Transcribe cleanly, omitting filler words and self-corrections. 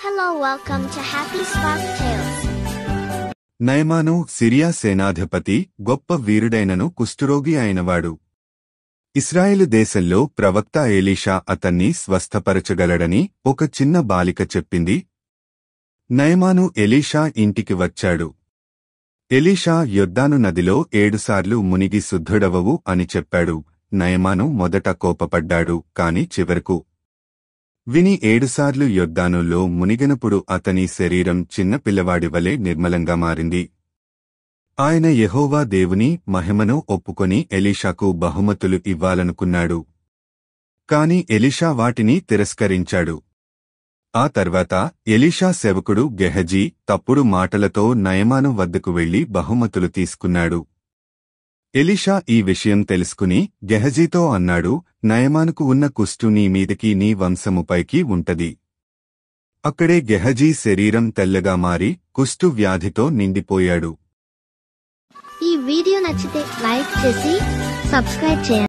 Hello, welcome to Happy Spark Tales. Naaman Syria సేనాధిపతి గొప్ప వీరుడైనను కుష్ఠరోగి అయినవాడు. ఇశ్రాయేలు దేశంలో ప్రవక్త ఎలీషా అతన్ని స్వస్థపరచగలడని ఒక చిన్న బాలిక చెప్పింది. నయమాను ఎలీషా ఇంటికి వచ్చాడు. ఎలీషా యొర్దాను నదిలో 7 సార్లు మునిగి శుద్ధుడవవు అని చెప్పాడు. నయమాను మొదట కోపపడ్డాడు, కాని చివరకు విని 7 సార్లు యొర్దానులో మునిగినప్పుడు అతని శరీరం చిన్న పిల్లవాడివలె నిర్మలంగా మారింది. ఆయన యెహోవా దేవుని మహిమను ఒప్పుకొని ఎలీషాకు బహుమతులు ఇవ్వాలనుకున్నాడు. కాని ఎలీషా వాటిని తిరస్కరించాడు. ఆ తర్వాత ఎలీషా సేవకుడు గెహజీ తప్పుడు మాటలతో నయమాను వద్దకు వెళ్లి బహుమతులు తీసుకున్నాడు. ఎలీషా ఈ విషయం తెలుసుకుని గెహజీతో అన్నాడు, నయమానుకు ఉన్న కుష్టు నీ మీదకి నీ వంశముపైకి ఉంటది. అక్కడే గెహజీ శరీరం తెల్లగా మారి కుష్టు వ్యాధితో నిండిపోయాడు. ఈ వీడియో నచ్చితే లైక్ చేసి సబ్స్క్రైబ్ చేయండి.